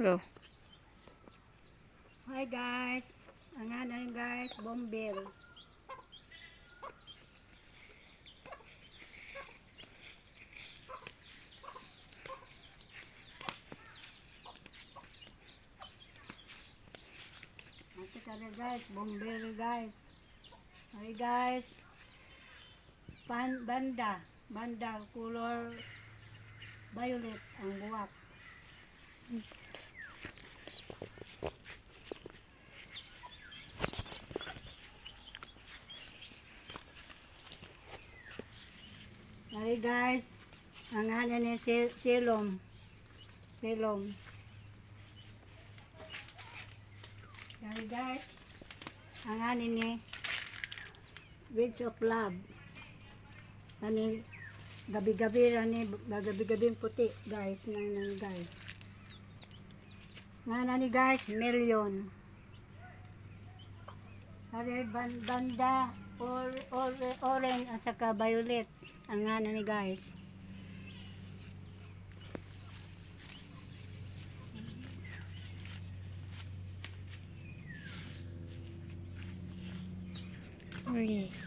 Hello. Hi guys, ang ano guys, bombil. Ito kada guys, bombil guys. Hi guys, banda color violet ang buwak. Hi guys, ang ano ni silom. Hi guys, ang ano ni Words of Love. Ani gabi-gabi gabi-gabi puti guys, nang guys. Nani guys, million. Hari banda orange at saka violet ang ano ni guys. Okay.